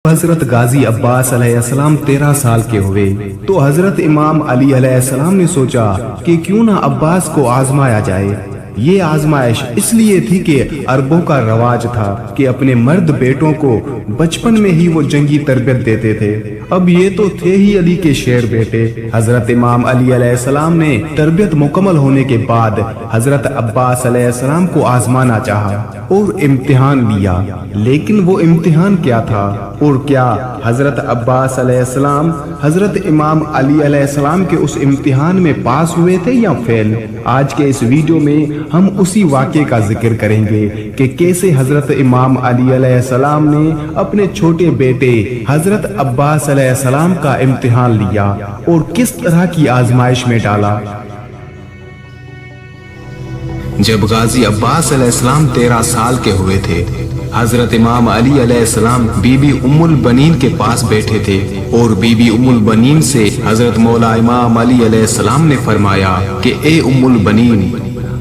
حضرت غازی عباس علیہ السلام 13 سال کے ہوئے تو حضرت امام علی علیہ السلام نے سوچا کہ کیوں نہ عباس کو آزمایا جائے۔ یہ آزمائش اس لیے تھی کہ عربوں کا رواج تھا کہ اپنے مرد بیٹوں کو بچپن میں ہی وہ جنگی تربیت دیتے تھے۔ اب یہ تو تھے ہی علی کے شیر بیٹے۔ حضرت امام علی علیہ السلام نے تربیت مکمل ہونے کے بعد حضرت عباس علیہ السلام کو آزمانا چاہا اور امتحان لیا، لیکن وہ امتحان کیا تھا؟ اور کیا حضرت عباس علیہ السلام حضرت امام علی علیہ السلام کے اس امتحان میں پاس ہوئے تھے یا فیل؟ آج کے اس ویڈیو میں ہم اسی واقعے کا ذکر کریں گے کہ کیسے حضرت امام علی علیہ السلام نے اپنے چھوٹے بیٹے حضرت عباس علیہ السلام کا امتحان لیا اور کس طرح کی آزمائش میں ڈالا۔ جب غازی عباس علیہ السلام 13 سال کے ہوئے تھے، حضرت امام علی علیہ السلام بی بی ام البنین کے پاس بیٹھے تھے اور بی بی ام البنین سے حضرت مولا امام علی علیہ السلام نے فرمایا کہ اے ام البنین،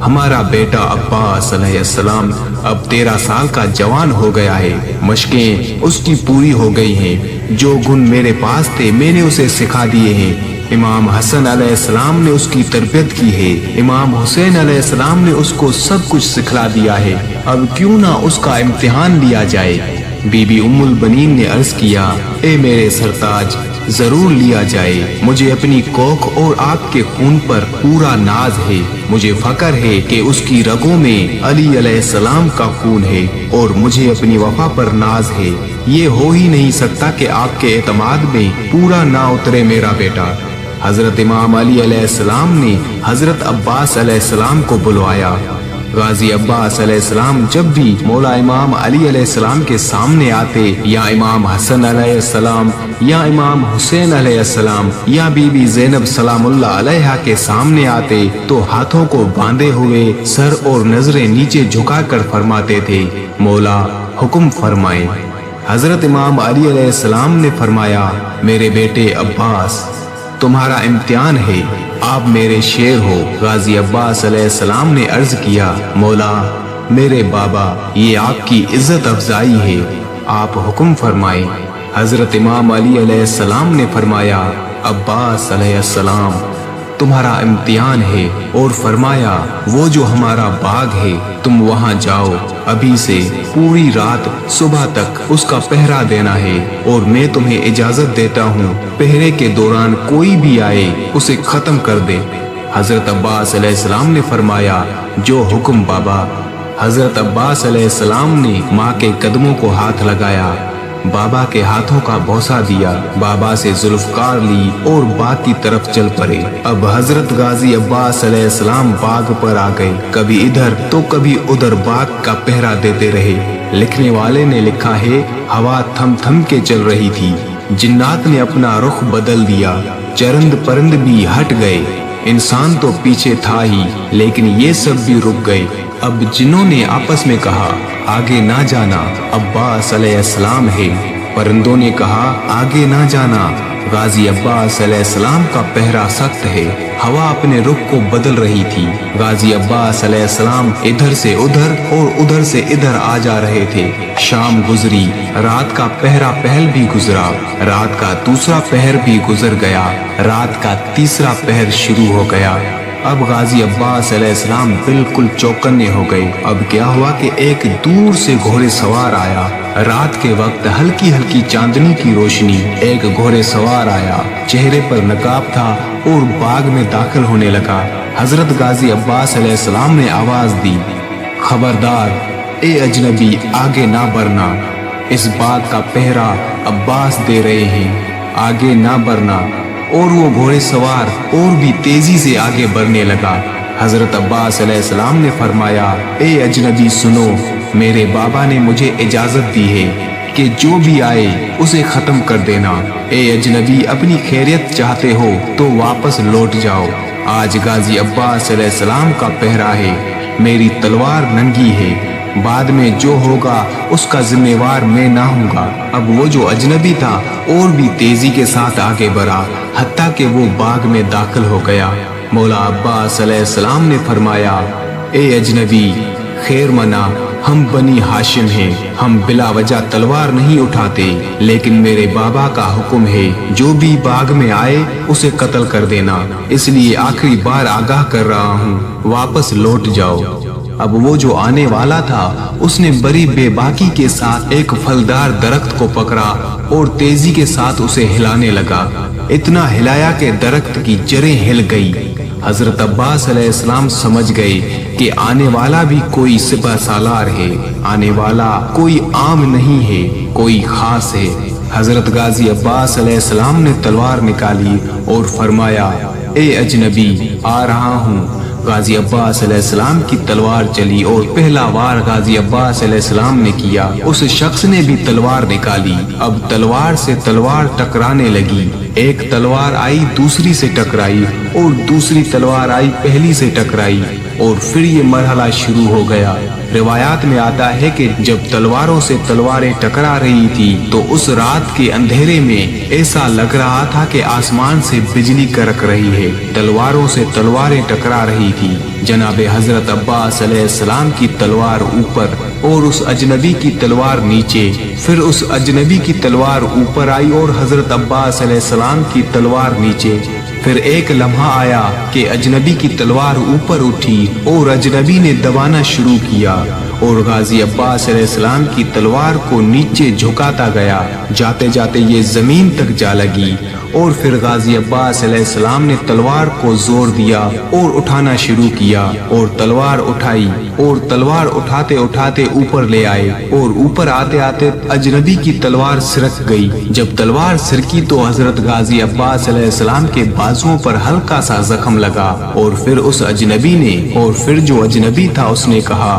ہمارا بیٹا عباس علیہ السلام اب 13 سال کا جوان ہو گیا ہے، مشقیں اس کی پوری ہو گئی ہیں، جو گن میرے پاس تھے میں نے اسے سکھا دیے ہیں۔ امام حسن علیہ السلام نے اس کی تربیت کی ہے، امام حسین علیہ السلام نے اس کو سب کچھ سکھلا دیا ہے، اب کیوں نہ اس کا امتحان لیا جائے۔ بی بی ام البنین نے عرض کیا، اے میرے سرتاج، ضرور لیا جائے، مجھے اپنی کوکھ اور آپ کے خون پر پورا ناز ہے، مجھے فخر ہے کہ اس کی رگوں میں علی علیہ السلام کا خون ہے اور مجھے اپنی وفا پر ناز ہے، یہ ہو ہی نہیں سکتا کہ آپ کے اعتماد میں پورا نہ اترے میرا بیٹا۔ حضرت امام علی علیہ السلام نے حضرت عباس علیہ السلام کو بلوایا۔ غازی عباس علیہ السلام جب بھی مولا امام علی علیہ السلام کے سامنے آتے، یا امام حسن علیہ السلام یا امام حسین علیہ السلام یا بی بی زینب سلام اللہ علیہا کے سامنے آتے تو ہاتھوں کو باندھے ہوئے سر اور نظریں نیچے جھکا کر فرماتے تھے، مولا حکم فرمائیں۔ حضرت امام علی علیہ السلام نے فرمایا، میرے بیٹے عباس، تمہارا امتحان ہے، آپ میرے شیر ہو۔ غازی عباس علیہ السلام نے عرض کیا، مولا میرے بابا، یہ آپ کی عزت افزائی ہے، آپ حکم فرمائیں۔ حضرت امام علی علیہ السلام نے فرمایا، عباس علیہ السلام، تمہارا امتحان ہے، اور فرمایا، وہ جو ہمارا باغ ہے تم وہاں جاؤ، ابھی سے پوری رات صبح تک اس کا پہرا دینا ہے، اور میں تمہیں اجازت دیتا ہوں پہرے کے دوران کوئی بھی آئے اسے ختم کر دے۔ حضرت عباس علیہ السلام نے فرمایا، جو حکم بابا۔ حضرت عباس علیہ السلام نے ماں کے قدموں کو ہاتھ لگایا، بابا کے ہاتھوں کا بوسہ دیا، بابا سے زلفکار لی اور باغ کی طرف چل پڑے۔ اب حضرت غازی عباس علیہ السلام باغ پر آ گئے، کبھی ادھر تو کبھی ادھر باغ کا پہرا دیتے رہے۔ لکھنے والے نے لکھا ہے، ہوا تھم تھم کے چل رہی تھی، جنات نے اپنا رخ بدل دیا، چرند پرند بھی ہٹ گئے، انسان تو پیچھے تھا ہی، لیکن یہ سب بھی رک گئے۔ اب جنوں نے آپس میں کہا، آگے نہ جانا، عباس علیہ السلام ہے۔ پرندوں نے کہا، آگے نہ جانا، غازی عباس علیہ السلام کا پہرا سخت ہے۔ ہوا اپنے رخ کو بدل رہی تھی، غازی عباس علیہ السلام ادھر سے ادھر اور ادھر سے ادھر آ جا رہے تھے۔ شام گزری، رات کا پہرا پہل بھی گزرا، رات کا دوسرا پہر بھی گزر گیا، رات کا تیسرا پہر شروع ہو گیا۔ اب غازی عباس علیہ السلام بالکل چوکنے ہو گئے۔ اب کیا ہوا کہ ایک دور سے گھوڑے سوار آیا، رات کے وقت ہلکی ہلکی چاندنی کی روشنی، ایک گھوڑے سوار آیا، چہرے پر نقاب تھا اور باغ میں داخل ہونے لگا۔ حضرت غازی عباس علیہ السلام نے آواز دی، خبردار، اے اجنبی، آگے نہ بڑھنا، اس باغ کا پہرا عباس دے رہے ہیں، آگے نہ بڑھنا۔ اور وہ گھوڑے سوار اور بھی تیزی سے آگے بڑھنے لگا۔ حضرت عباس علیہ السلام نے فرمایا، اے اجنبی سنو، میرے بابا نے مجھے اجازت دی ہے کہ جو بھی آئے اسے ختم کر دینا۔ اے اجنبی، اپنی خیریت چاہتے ہو تو واپس لوٹ جاؤ، آج غازی عباس علیہ السلام کا پہرا ہے، میری تلوار ننگی ہے، بعد میں جو ہوگا اس کا ذمہ وار میں نہ ہوں گا۔ اب وہ جو اجنبی تھا اور بھی تیزی کے ساتھ آگے بڑھا، حتیٰ کہ وہ باغ میں داخل ہو گیا۔ مولا عباس علیہ السلام نے فرمایا، اے اجنبی، خیر منا، ہم بنی ہاشم ہیں، ہم بلا وجہ تلوار نہیں اٹھاتے، لیکن میرے بابا کا حکم ہے جو بھی باغ میں آئے اسے قتل کر دینا، اس لیے آخری بار آگاہ کر رہا ہوں، واپس لوٹ جاؤ۔ اب وہ جو آنے والا تھا اس نے بڑی بے باکی کے ساتھ ایک پھلدار درخت کو پکڑا اور تیزی کے ساتھ اسے ہلانے لگا، اتنا ہلایا کہ درخت کی جڑیں ہل گئی۔ حضرت عباس علیہ السلام سمجھ گئے کہ آنے والا بھی کوئی سپہ سالار ہے، آنے والا کوئی عام نہیں ہے، کوئی خاص ہے۔ حضرت غازی عباس علیہ السلام نے تلوار نکالی اور فرمایا، اے اجنبی آ رہا ہوں۔ غازی عباس علیہ السلام کی تلوار چلی اور پہلا وار غازی عباس علیہ السلام نے کیا، اس شخص نے بھی تلوار نکالی۔ اب تلوار سے تلوار ٹکرانے لگی، ایک تلوار آئی دوسری سے ٹکرائی اور دوسری تلوار آئی پہلی سے ٹکرائی، اور پھر یہ مرحلہ شروع ہو گیا۔ روایات میں آتا ہے کہ جب تلواروں سے تلواریں ٹکرا رہی تھی تو اس رات کے اندھیرے میں ایسا لگ رہا تھا کہ آسمان سے بجلی کڑک رہی ہے، تلواروں سے تلواریں ٹکرا رہی تھی۔ جناب حضرت عباس علیہ السلام کی تلوار اوپر اور اس اجنبی کی تلوار نیچے، پھر اس اجنبی کی تلوار اوپر آئی اور حضرت عباس علیہ السلام کی تلوار نیچے۔ پھر ایک لمحہ آیا کہ اجنبی کی تلوار اوپر اٹھی اور اجنبی نے دبانا شروع کیا اور غازی عباس علیہ السلام کی تلوار کو نیچے جھکاتا گیا، جاتے جاتے یہ زمین تک جا لگی، اور پھر غازی عباس علیہ السلام نے تلوار کو زور دیا اور اٹھانا شروع کیا اور تلوار اٹھائی اور تلوار اٹھاتے اٹھاتے اوپر لے آئے، اور اوپر آتے آتے اجنبی کی تلوار سرک گئی۔ جب تلوار سرکی تو حضرت غازی عباس علیہ السلام کے بازوؤں پر ہلکا سا زخم لگا، اور پھر اس اجنبی نے اور پھر جو اجنبی تھا اس نے کہا،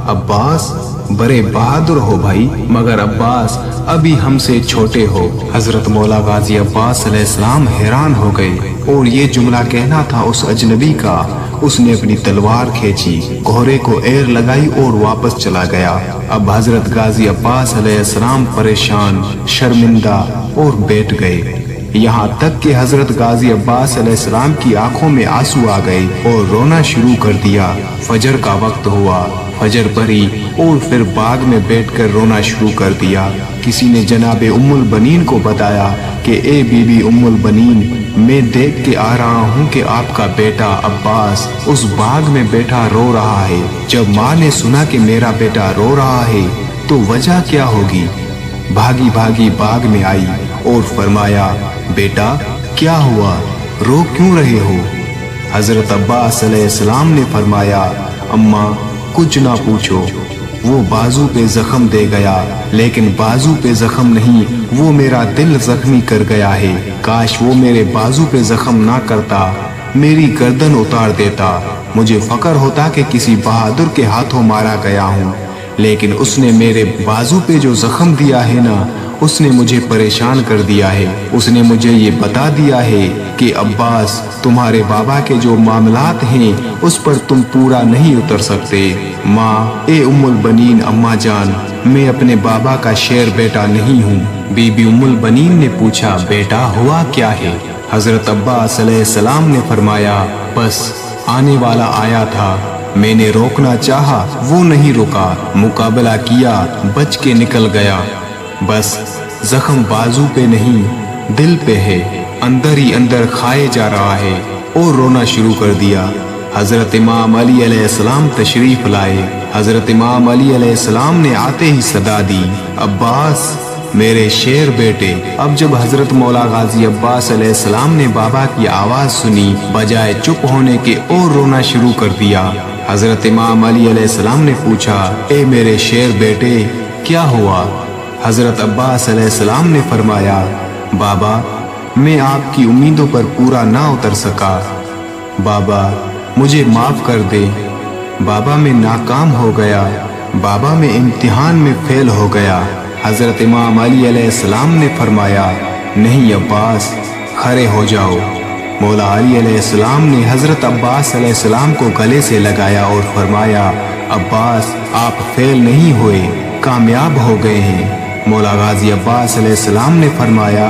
عباس بڑے بہادر ہو بھائی، مگر عباس ابھی ہم سے چھوٹے ہو۔ حضرت مولا غازی عباس علیہ السلام حیران ہو گئے، اور یہ جملہ کہنا تھا اس اجنبی کا۔ اس نے اپنی تلوار کھینچی، گھوڑے کو ایر لگائی اور واپس چلا گیا۔ اب حضرت غازی عباس علیہ السلام پریشان، شرمندہ اور بیٹھ گئے، یہاں تک کہ حضرت غازی عباس علیہ السلام کی آنکھوں میں آنسو آ گئے اور رونا شروع کر دیا۔ فجر کا وقت ہوا، فجر پڑی اور پھر باغ میں بیٹھ کر رونا شروع کر دیا۔ کسی نے جناب ام البنین کو بتایا کہ اے بی بی ام البنین، میں دیکھ کے آ رہا ہوں کہ آپ کا بیٹا عباس اس باغ میں بیٹھا رو رہا ہے۔ جب ماں نے سنا کہ میرا بیٹا رو رہا ہے تو وجہ کیا ہوگی، بھاگی بھاگی باغ میں آئی اور فرمایا، بیٹا کیا ہوا، رو کیوں رہے ہو؟ حضرت عباس علیہ السلام نے فرمایا، اماں کچھ نہ پوچھو، وہ بازو پہ زخم دے گیا، لیکن بازو پہ زخم نہیں، وہ میرا دل زخمی کر گیا ہے۔ کاش وہ میرے بازو پہ زخم نہ کرتا، میری گردن اتار دیتا، مجھے فخر ہوتا کہ کسی بہادر کے ہاتھوں مارا گیا ہوں، لیکن اس نے میرے بازو پہ جو زخم دیا ہے نا، اس نے مجھے پریشان کر دیا ہے۔ اس نے مجھے یہ بتا دیا ہے کہ عباس تمہارے بابا کے جو معاملات ہیں اس پر تم پورا نہیں اتر سکتے۔ ماں، اے ام البنین اماں جان، میں اپنے بابا کا شیر بیٹا نہیں ہوں۔ بی بی ام البنین نے پوچھا، بیٹا ہوا کیا ہے؟ حضرت عباس علیہ السلام نے فرمایا، بس آنے والا آیا تھا، میں نے روکنا چاہا وہ نہیں رکا، مقابلہ کیا بچ کے نکل گیا، بس زخم بازو پہ نہیں دل پہ ہے، اندر ہی اندر کھائے جا رہا ہے، اور رونا شروع کر دیا۔ حضرت امام علی علیہ السلام تشریف لائے۔ حضرت امام علی علیہ السلام نے آتے ہی صدا دی، عباس میرے شیر بیٹے۔ اب جب حضرت مولا غازی عباس علیہ السلام نے بابا کی آواز سنی، بجائے چپ ہونے کے اور رونا شروع کر دیا۔ حضرت امام علی علیہ السلام نے پوچھا، اے میرے شیر بیٹے کیا ہوا؟ حضرت عباس علیہ السلام نے فرمایا، بابا میں آپ کی امیدوں پر پورا نہ اتر سکا، بابا مجھے معاف کر دے، بابا میں ناکام ہو گیا، بابا میں امتحان میں فیل ہو گیا۔ حضرت امام علی علیہ السلام نے فرمایا، نہیں عباس کھڑے ہو جاؤ۔ مولا علی علیہ السلام نے حضرت عباس علیہ السلام کو گلے سے لگایا اور فرمایا، عباس آپ فیل نہیں ہوئے، کامیاب ہو گئے ہیں۔ مولا غازی عباس علیہ السلام نے فرمایا،